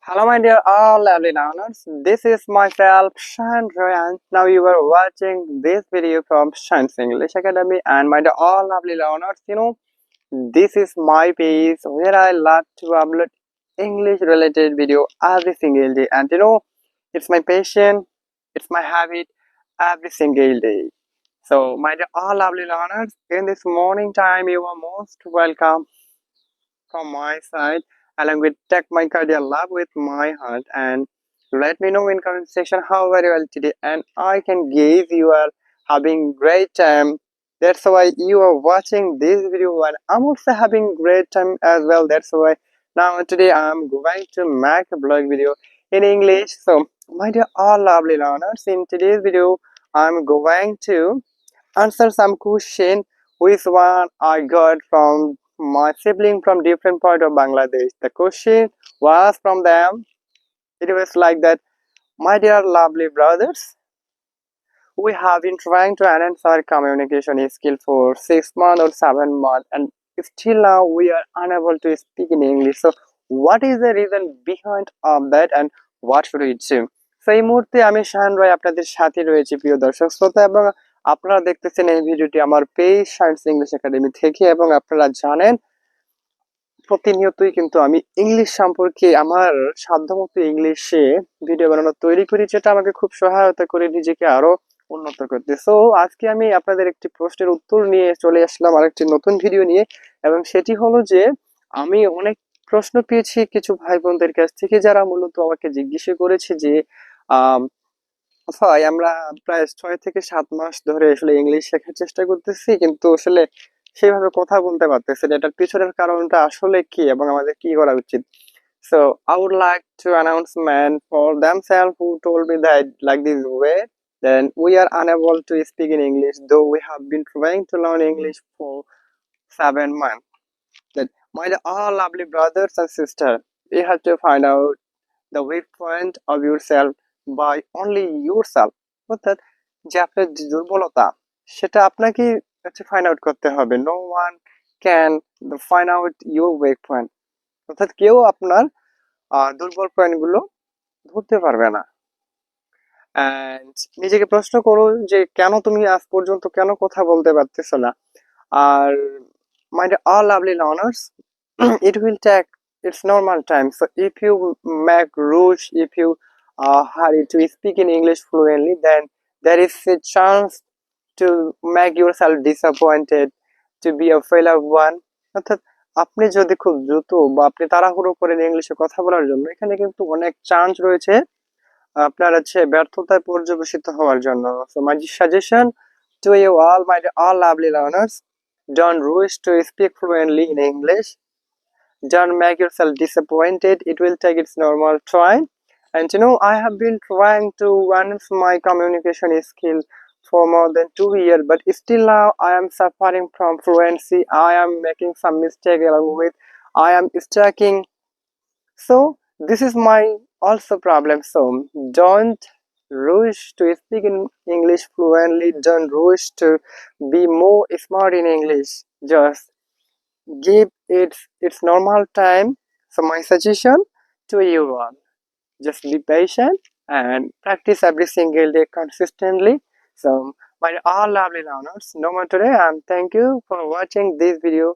Hello, my dear all lovely learners. This is myself, Shan Ryan. Now you are watching this video from Shan's English Academy, and my dear all lovely learners, this is my page where I love to upload English-related video every single day, and it's my passion, it's my habit every single day. So, my dear all lovely learners, in this morning time, you are most welcome from my side, along with Tech My Career Lab with my heart. And let me know in comment section how very well today, and I can give you are having great time. That's why you are watching this video, and I'm also having great time as well. That's why now today I'm going to make a blog video in English. So my dear all lovely learners, in today's video I'm going to answer some question which one I got from my sibling from different part of Bangladesh. The question was from them. It was like that, my dear lovely brothers, we have been trying to enhance our communication skill for 6 months or 7 months, and still now we are unable to speak in English. So what is the reason behind of that, and what should we do? So এই মুহূর্তে আমি শাহান রায় আপনাদের সাথে রয়েছি প্রিয় দর্শক শ্রোতা, এবং আপনারা দেখতেছেন এই ভিডিওটি আমার পেজ সায়েন্স ইংলিশ একাডেমি থেকে। এবং আপনারা জানেন প্রতিনিয়তই কিন্তু আমি ইংলিশ সম্পর্কে আমার সাধ্যমতো ইংলিশে ভিডিও বানানো তৈরি করি, যেটা আমাকে খুব সহায়তা করে নিজেকে আরো উন্নত করতে। সো আজকে আমি আপনাদের একটি প্রশ্নের উত্তর নিয়ে চলে আসলাম আরেকটি নতুন ভিডিও নিয়ে, এবং সেটি হলো যে আমি অনেক প্রশ্ন পেয়েছি কিছু ভাই বোনদের কাছ থেকে, যারা মূলত আমাকে জিজ্ঞাসা করেছে যে ভাই, আমরা প্রায় 6 থেকে 7 মাস ধরে আসলে ইংলিশ শেখার চেষ্টা করতেছি, কিন্তু আসলে সেভাবে কথা বলতে পারতেছি না। এটার পিছনের কারণটা আসলে কি এবং আমাদের কি করা উচিত? So I would like to announcement for themselves who told me that like this way, then we are unable to speak in English, though we have been trying to learn English for 7 months. That my all lovely brothers and sisters, you have to find out the weak point of yourself by only yourself. অর্থাৎ যে আপনার যে দুর্বলতা সেটা আপনাকে find out করতে হবে। No one can find out your weak point. অর্থাৎ কেউ আপনার দুর্বল পয়েন্ট গুলো ধরতে পারবে না। অ্যান্ড নিজেকে প্রশ্ন করো যে কেন তুমি আজ পর্যন্ত কেন কথা বলতে পারতেছো না। আর my all lovely learners, it will take its normal time. So if you make rush, if you hurry to speak in English fluently, then there is a chance to make yourself disappointed, to be a failure one. অর্থাৎ আপনি যদি খুব দ্রুত বা আপনি তাড়াহুড়ো করেন ইংলিশে কথা বলার জন্য, এখানে কিন্তু অনেক চান্স রয়েছে আপনার ব্যর্থতায় পর্যবেসিত হওয়ার জন্য। So my suggestion to you all, my all lovely learners, don't rush to speak fluently in English. Don't make yourself disappointed. It will take its normal time. And I have been trying to enhance my communication skill for more than 2 years, but still now I am suffering from fluency. I am making some mistake along with I am stucking. So this is my also problem. So don't rush to speak in English fluently. Don't rush to be more smart in English. Just give it its normal time. So my suggestion to you all, just be patient and practice every single day consistently. So my all lovely learners, no more today, and thank you for watching this video.